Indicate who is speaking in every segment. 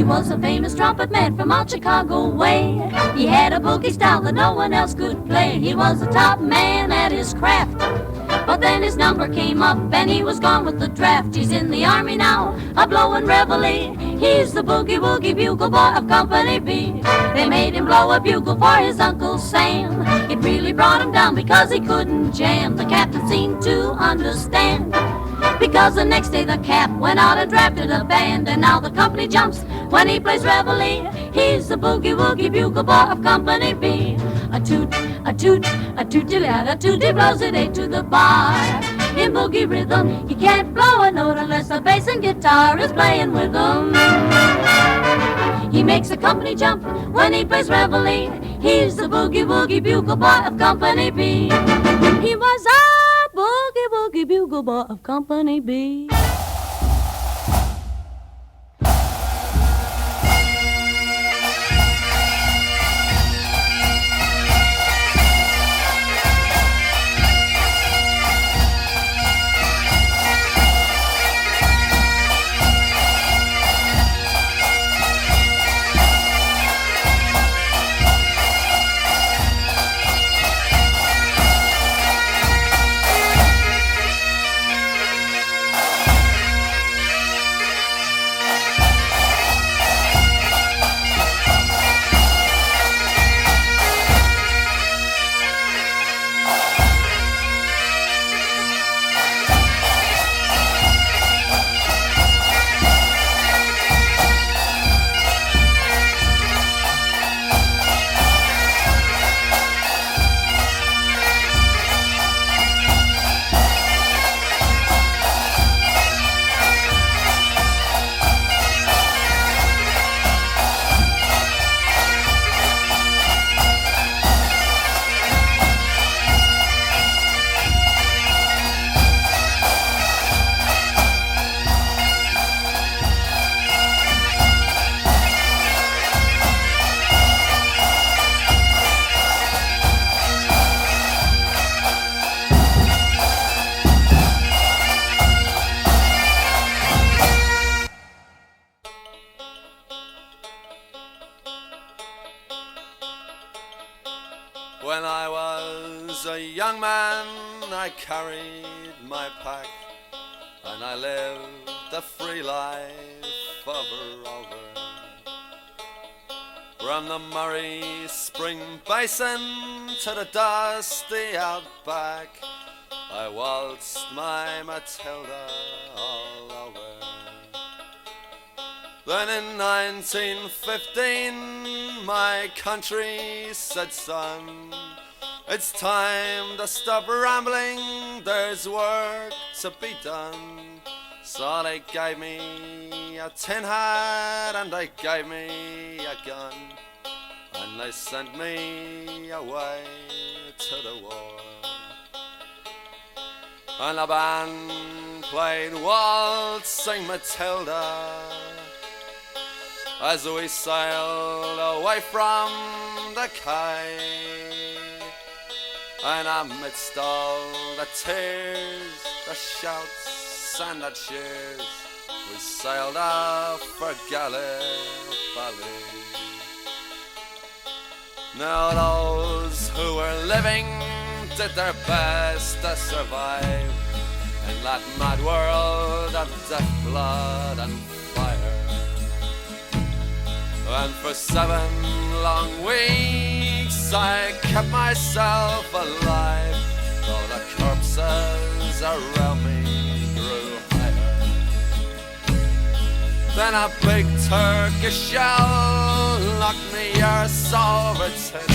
Speaker 1: He was a famous trumpet man from out Chicago way. He had a boogie style that no one else could play. He was the top man at his craft. But then his number came up and he was gone with the draft. He's in the army now, a-blowin' reveille. He's the boogie-woogie bugle boy of Company B. They made him blow a bugle for his Uncle Sam. It really brought him down because he couldn't jam. The captain seemed to understand, because the next day the cap went out and drafted a band. And now the company jumps when he plays reveille. He's the boogie-woogie bugle boy of Company B. A toot, a toot, a toot-a-toot, he blows it eight to the bar. In boogie rhythm, he can't blow a note unless the bass and guitar is playing with him. He makes a company jump when he plays reveille. He's the boogie-woogie bugle boy of Company B. He was a boogie-woogie bugle boy of Company B.
Speaker 2: When I was a young man, I carried my pack, and I lived a free life of a rover. From the Murray Spring Basin to the dusty outback, I waltzed my Matilda all over. Then in 1915 my country said, son, it's time to stop rambling, there's work to be done. So they gave me a tin hat and they gave me a gun, and they sent me away to the war. And the band played Waltzing Matilda as we sailed away from the quay. And amidst all the tears, the shouts and the cheers, we sailed off for Gallipoli. Now those who were living did their best to survive in that mad world of death, blood and fire. And for 7 long weeks I kept myself alive, though the corpses around me grew higher. Then a big Turkish shell knocked me arse over tits,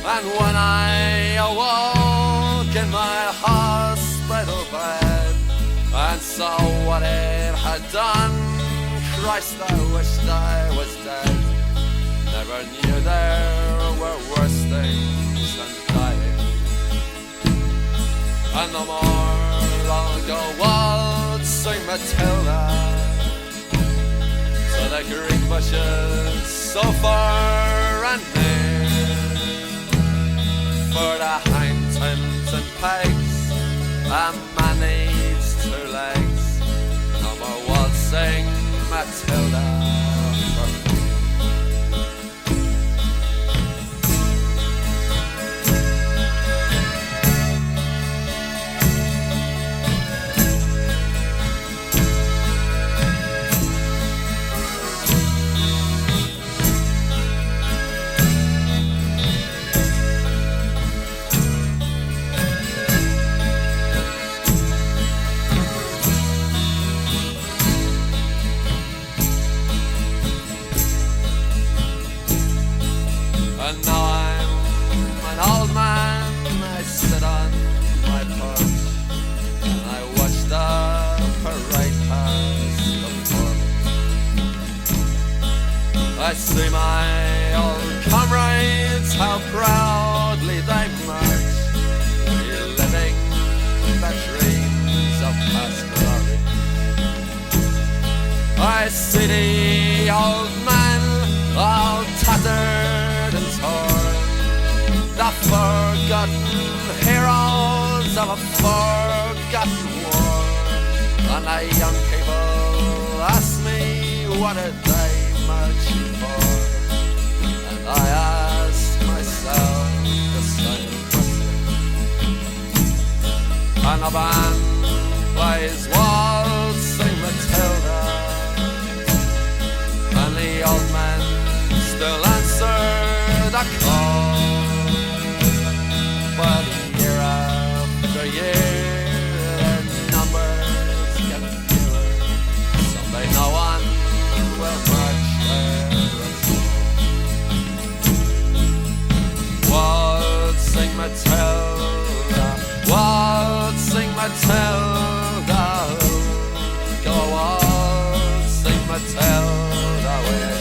Speaker 2: and when I awoke in my hospital bed and saw what it had done, Christ, I wished I was dead. Never knew there were worse things than dying. And no more I'll go waltzing Matilda to the green bushes so far and near, for the hindtents and pegs a man needs 2 legs. No more waltzing Matilda I see my old comrades, how proudly they march, reliving their dreams of past glory. I see the old man, all tattered and torn, the forgotten heroes of a forgotten war. And the young people ask me, what are they marching for? And I ask myself the same question. And the band plays waltzing Matilda, and the old men still answer the call. But year after year, their numbers get fewer. Someday no one will march there at all. Waltzing Matilda, waltzing Matilda, go waltzing Matilda with.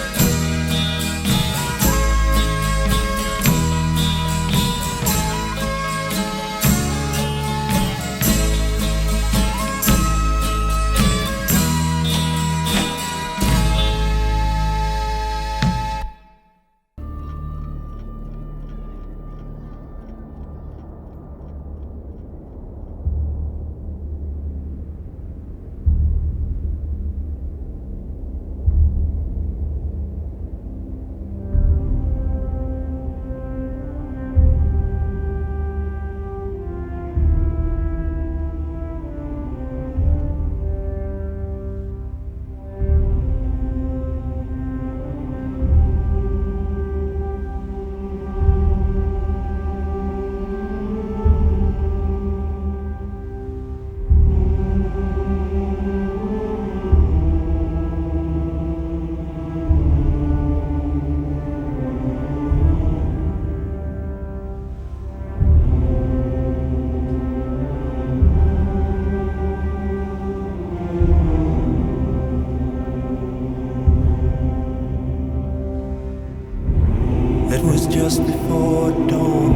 Speaker 3: Just before dawn,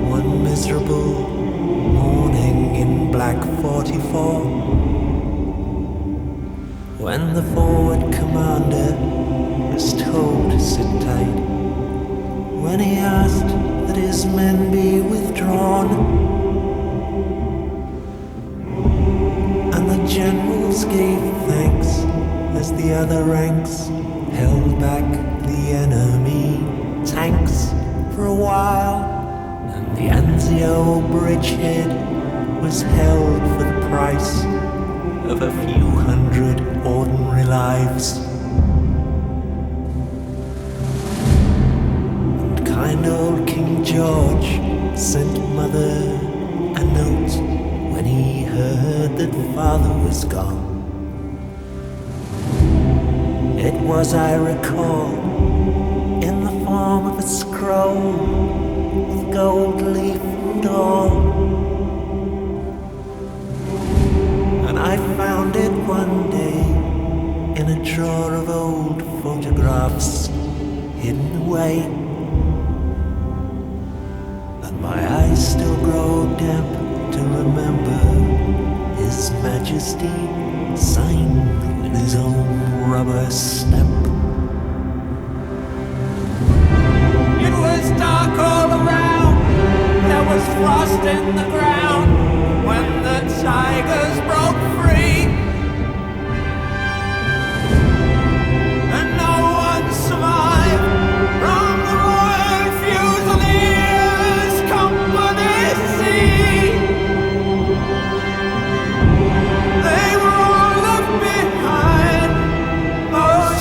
Speaker 3: one miserable morning in Black 44, when the forward commander was told to sit tight, when he asked that his men be withdrawn, and the generals gave thanks as the other ranks held back the enemy tanks for a while, and the Anzio bridgehead was held for the price of a few hundred ordinary lives. And kind old King George sent Mother a note when he heard that Father was gone. It was, I recall, in the form of a scroll with gold leaf and all. And I found it one day in a drawer of old photographs hidden away. And my eyes still grow damp to remember His Majesty signed with his own rubber stamp.
Speaker 4: Dark all around, there was frost in the ground when the tigers broke free, and no one survived from the Royal Fusiliers Company C. They were all left behind, most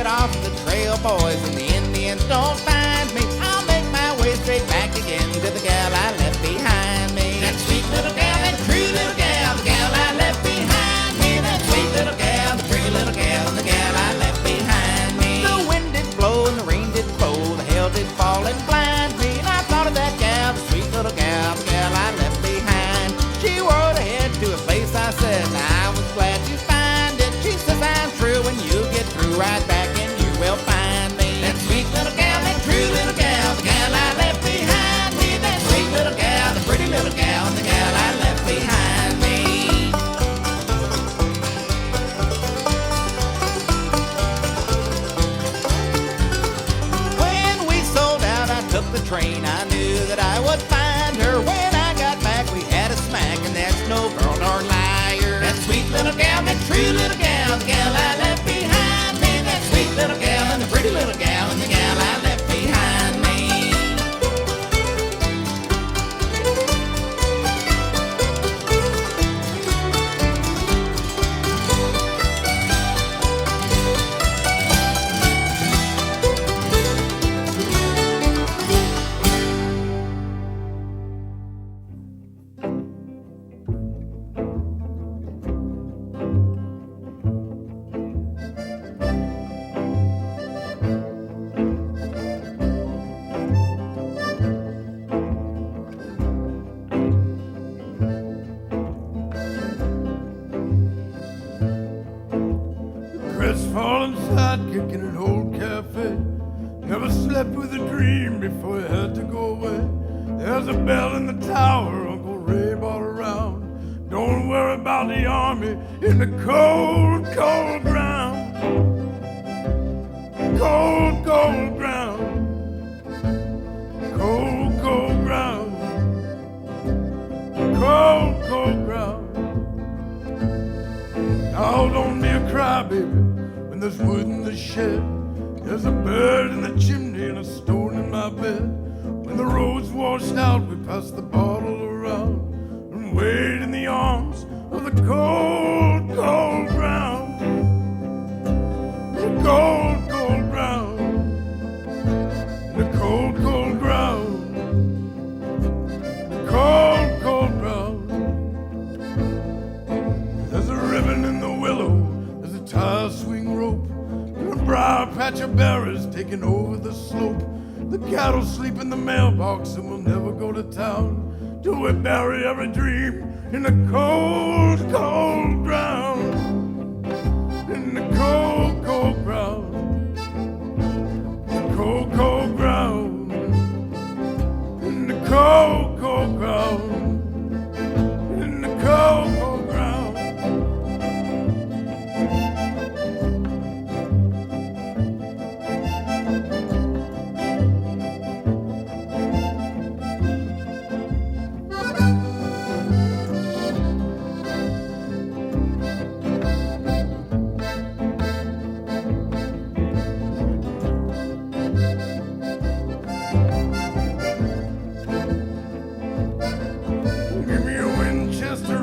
Speaker 5: get off the trail, boys, and the Indians don't find me, I'll make my way straight back again to the gal I left behind me. That sweet little gal, that true little gal, the gal I left behind me. That sweet little gal, the pretty little gal, and the gal I left behind me. The wind did blow and the rain did flow, the hail did fall and blind me, and I thought of that gal, the sweet little gal, the gal I left behind. She rode ahead to a place I said, I was glad you find it. She says I'm true, when you get through, right back and you will find me. That sweet little gal, that true little gal, the gal I left behind me. That sweet little gal, the pretty little gal, the gal I left behind me. When we sold out, I took the train. I knew that I would find her. When I got back, we had a smack, and that's no girl nor liar. That sweet little gal, that true little gal, the gal I left behind me. That sweet little gal and the pretty little gal, and the gal I left behind me.
Speaker 6: Crestfallen sidekick in an old cafe. Never slept with a dream before he had to go away. There's a bell in the tower Uncle Ray brought around. Don't worry about the army in the cold, cold ground. Cold, cold ground. Cold, cold ground. Cold, cold ground. Now don't be a crybaby when there's wood in the shed. There's a bird in the chimney and a stone in my bed. When the road's washed out, we pass the bottle around and wait in the arms of the cold, cold ground. The cold, cold ground. The cold, cold ground. The cold, cold ground. There's a ribbon in the willow, there's a tire swing rope, and a briar patch of berries taking over the slope. The cattle sleep in the mailbox and we'll never go to town till we bury every dream in the cold, cold ground. In the cold, cold ground. The cold, cold ground. In the cold, cold ground. In the cold, cold ground.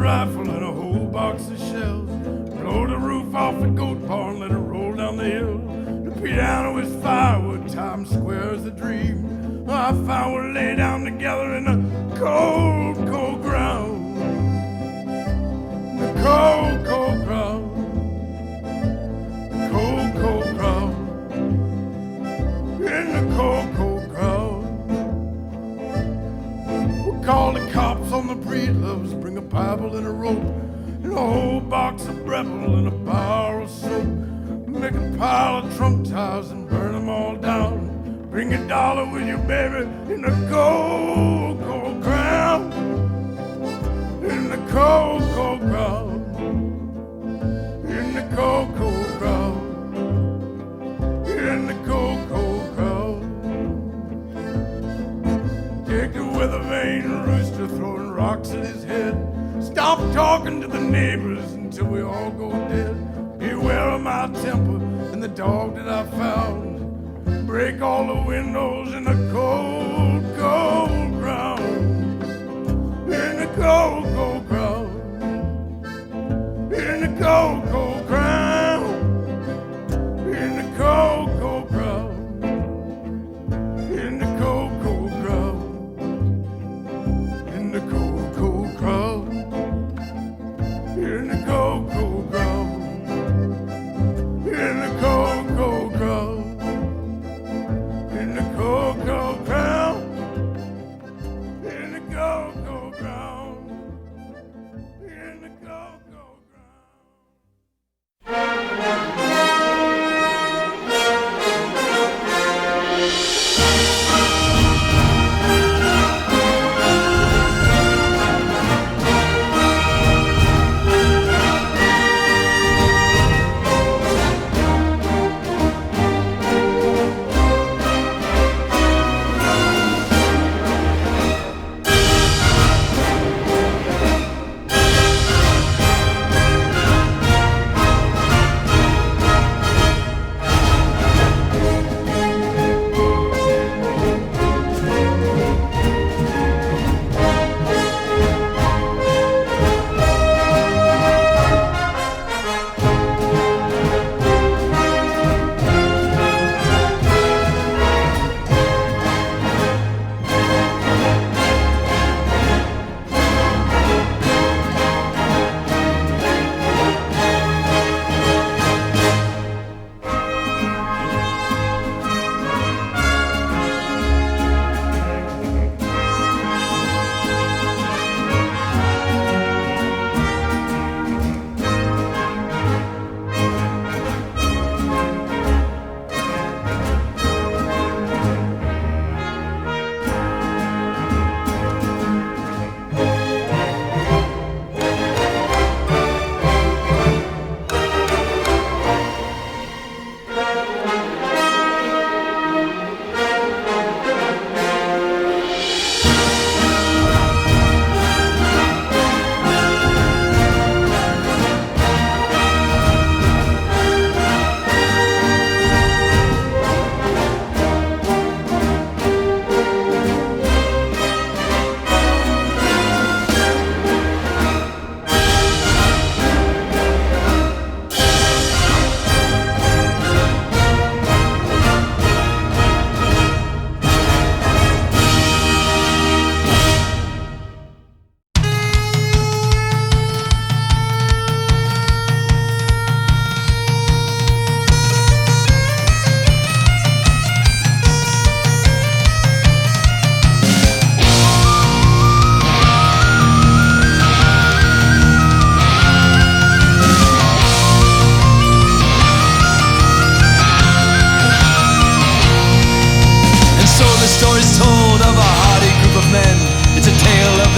Speaker 6: Rifle and a whole box of shells. Blow the roof off the goat barn, let it roll down the hill. The piano is firewood, Times Square is a dream. I found we'll lay down together in the cold, cold ground. The cold, cold ground. The cold, cold ground. In the cold, cold ground. We'll call the cops on the breedloves, bring a Bible and a rope, and a whole box of Breville and a bar of soap. Make a pile of Trump tires and burn them all down. Bring $1 with you, baby, in the cold, cold ground. In the cold, cold ground. In the cold, cold ground. In the cold, cold ground. Take the weather vane rooster throwing rocks at his head. Stop talking to the neighbors until we all go dead. Beware of my temper and the dog that I found. Break all the windows in the cold, cold ground. In the cold, cold ground. In the cold, cold ground. In the cold.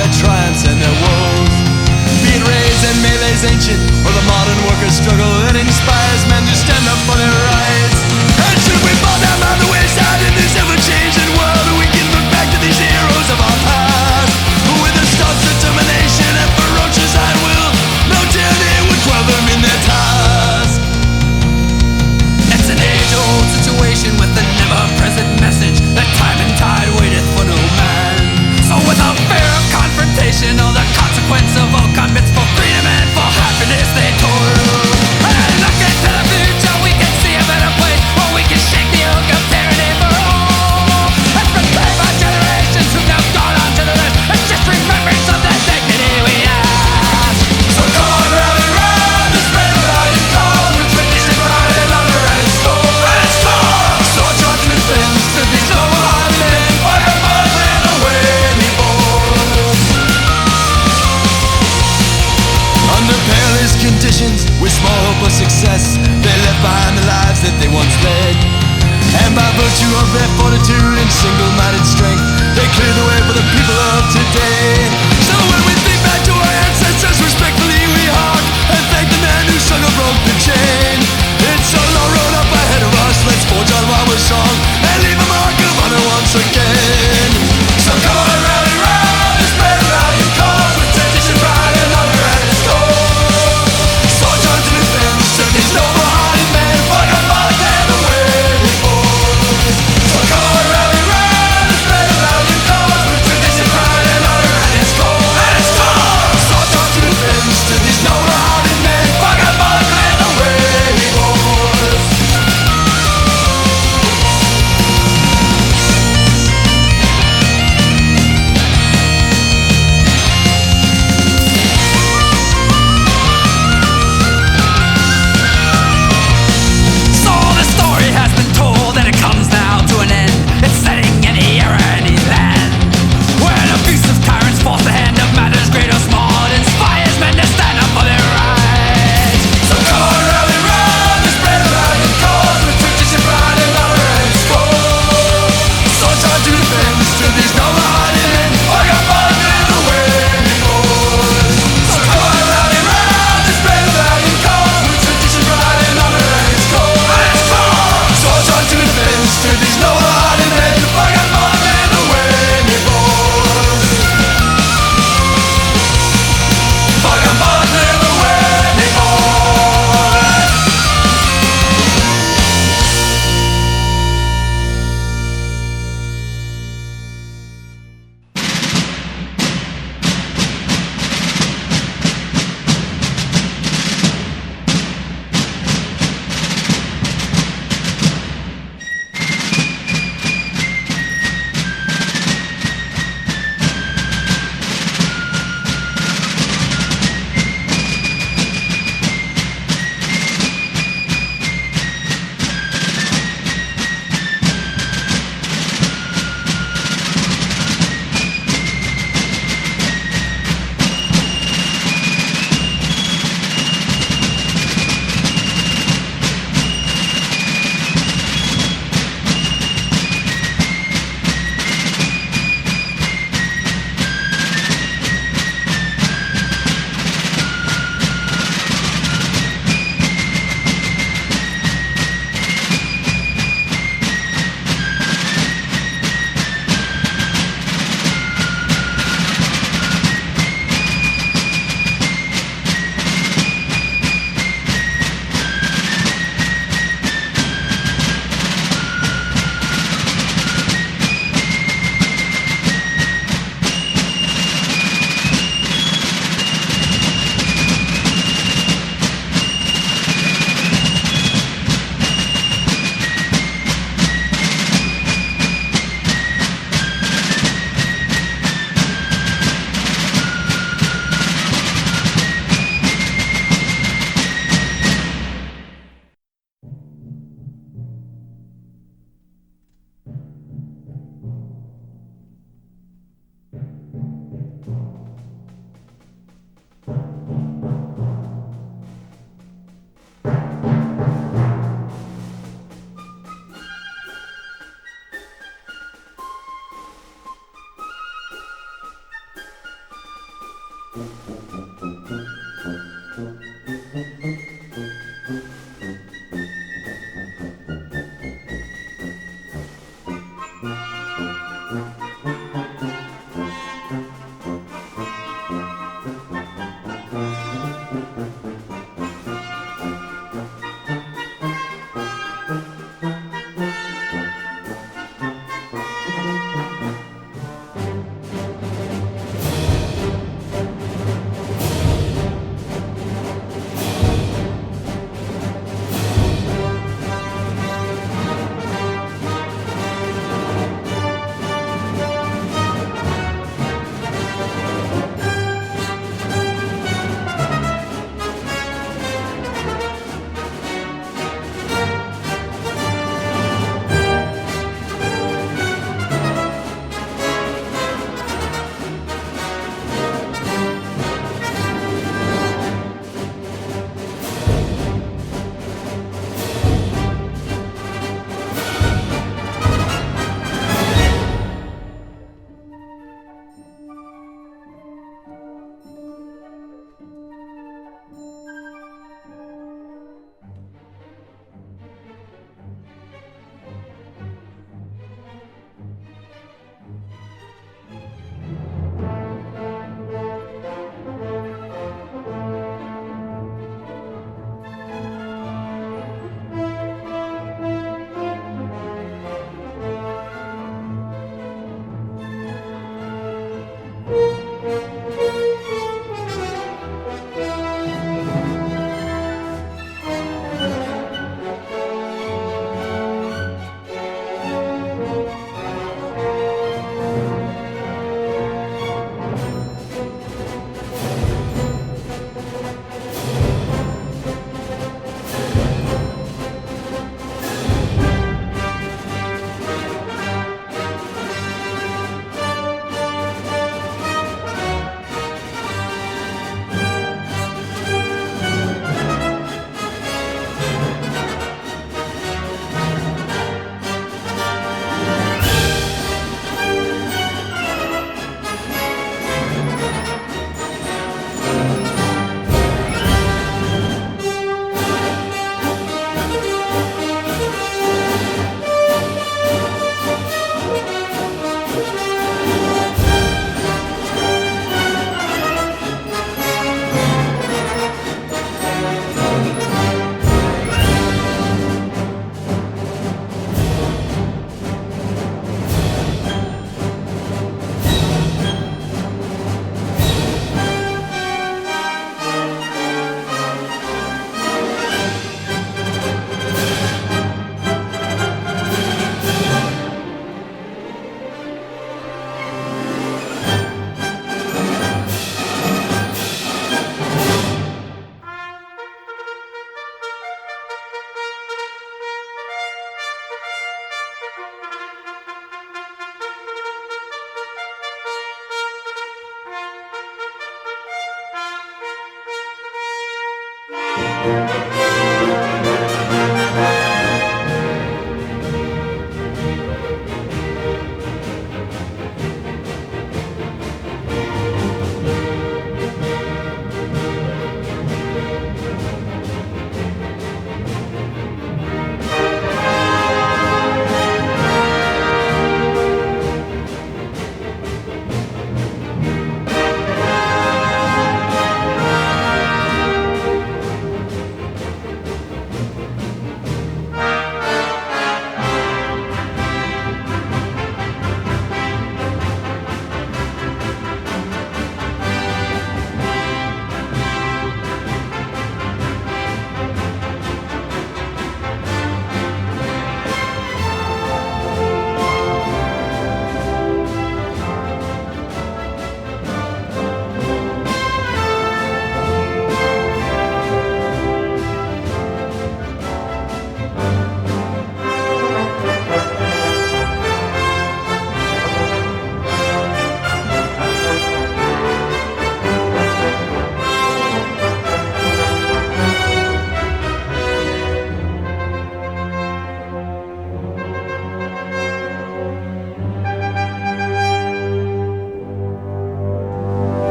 Speaker 2: their triumphs and their woes. Be it raids and melees ancient, or the modern workers' struggle that inspires men to stand up for their rights. And should we fall down by the wayside in this ever-changing world, we can look back to these heroes of our past, with a staunch determination and ferocious iron will, no tyranny would quell them in their task. It's an age-old situation with a never-present message that time and tide waiteth for no man. So without fear of confrontation or the consequence of all commits for freedom and for happiness they toil. And look into the future, we can see a better place where we can shake the yoke of tyranny for all. And prepare our generations who've now gone on to the left, and just remembrance of the dignity we have. So come on, rally round this red valiant cause, with tradition, pride, and honor at its core. Let's go! So charge and defense to these noble-hearted men, fight our motherland away we born. Under perilous conditions, with small hope of success, they left behind the lives that they once led. And by virtue of their fortitude and single-minded strength, they cleared the way for the people of today. So when we think back to our ancestors, respectfully we hark and thank the man who struggle broke the chain. It's a long road up ahead of us, let's forge on while we're strong and leave a mark of honor once again. So come on, rally round this brave valiant cause, with tradition, pride, and honor at its core. Swords on to defense to these noble-hearted men, fight our motherland away we born. So come on, rally round this brave valiant cause, with tradition, pride, and honor at its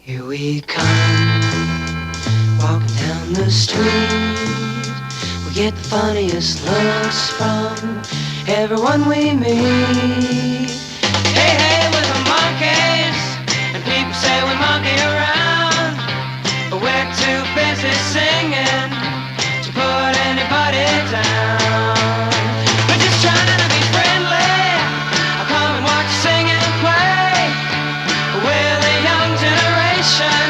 Speaker 3: Here we come, walking down the street. We get the funniest looks from everyone we meet. Hey, hey, we're the monkeys, and people say we monkey around, but we're too busy singing to put anybody down. We're just trying to be friendly. I'll come and watch you sing and play. We're the young generation,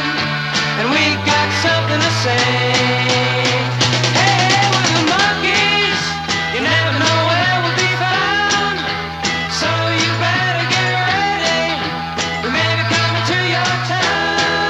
Speaker 3: and we got something to say. Hey, we're the monkeys. You never know where we'll be found, so you better get ready. We may be coming to your town.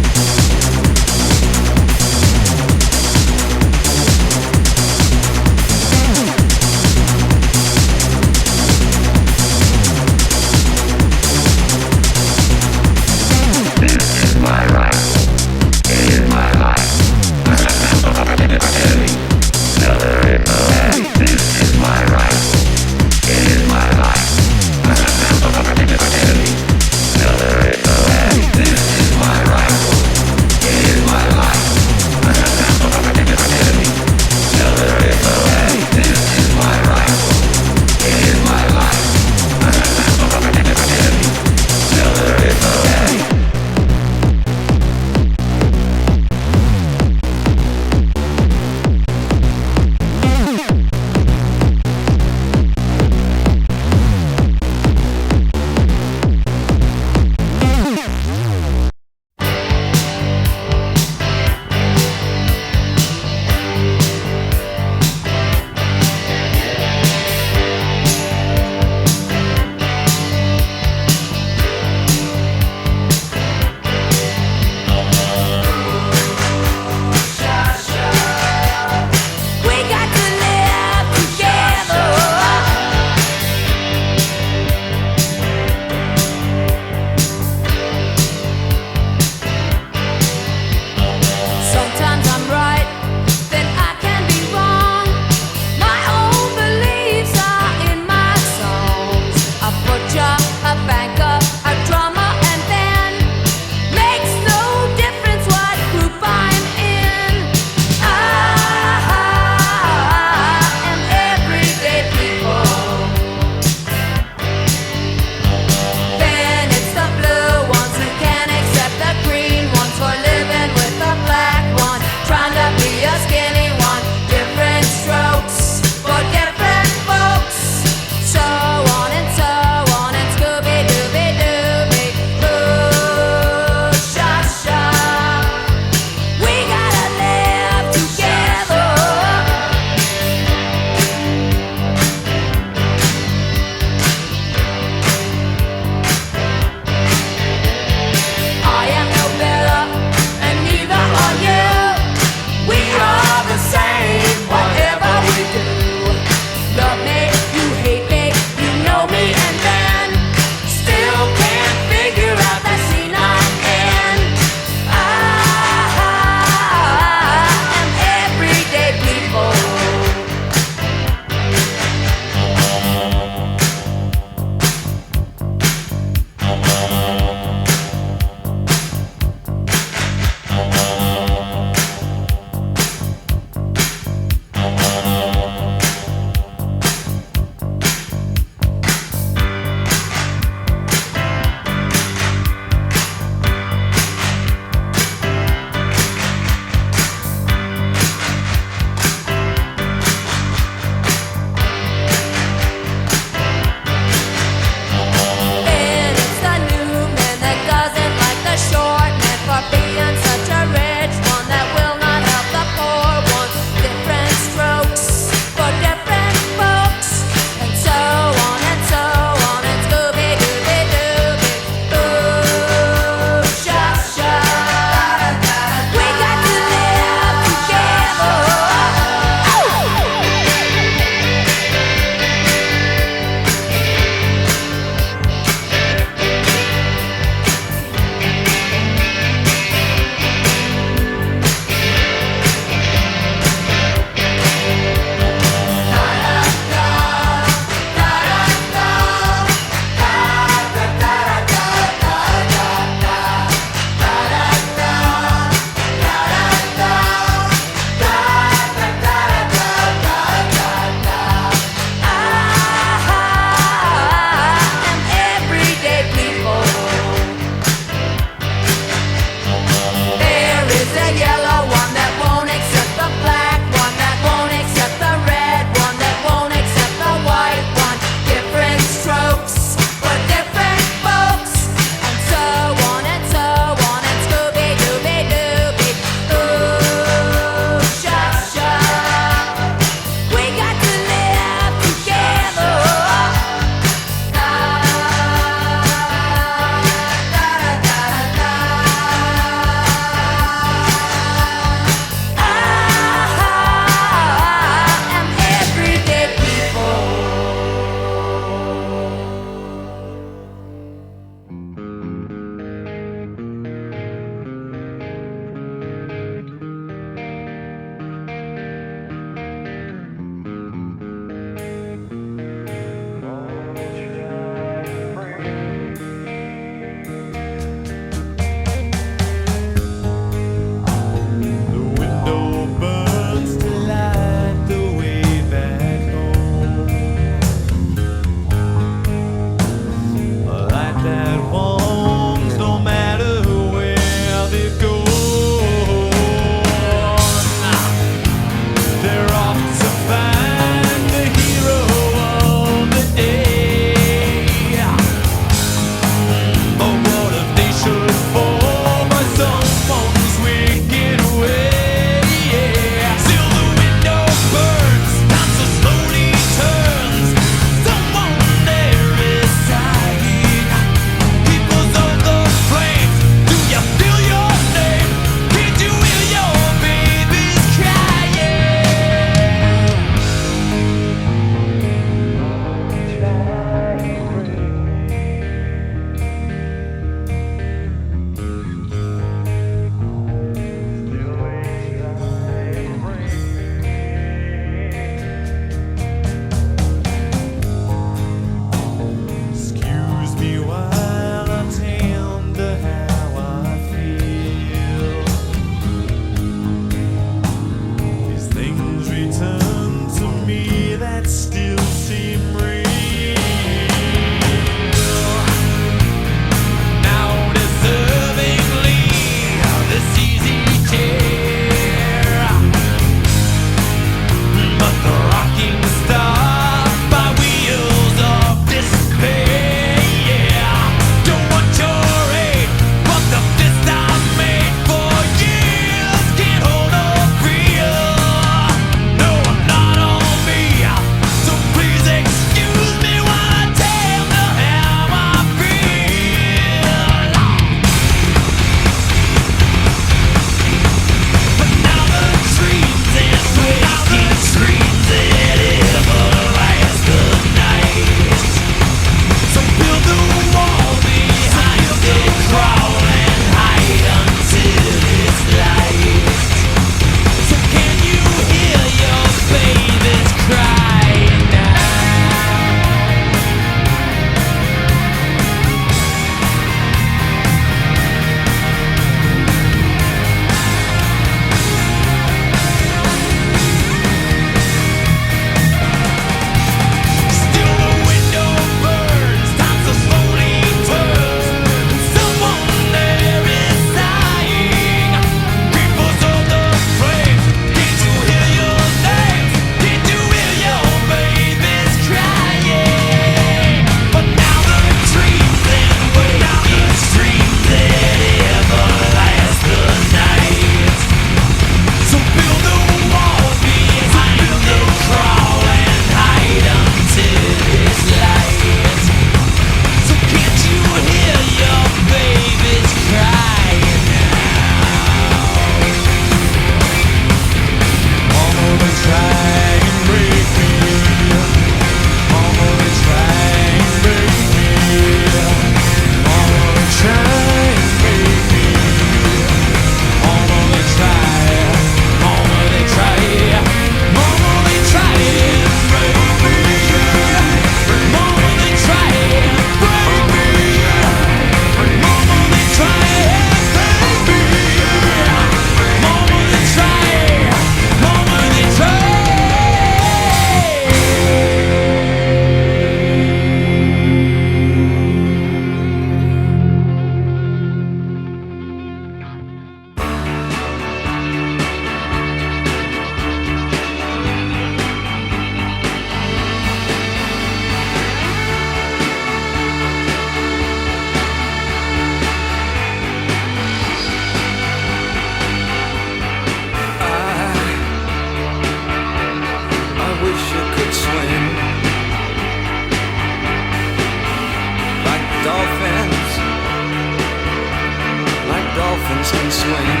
Speaker 2: elephants can swing.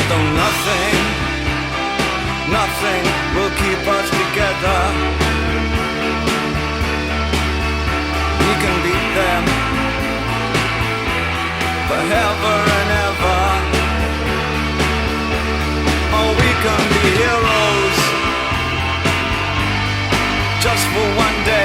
Speaker 2: Though nothing will keep us together. We can beat them forever and ever. Oh, we can be heroes just for one day.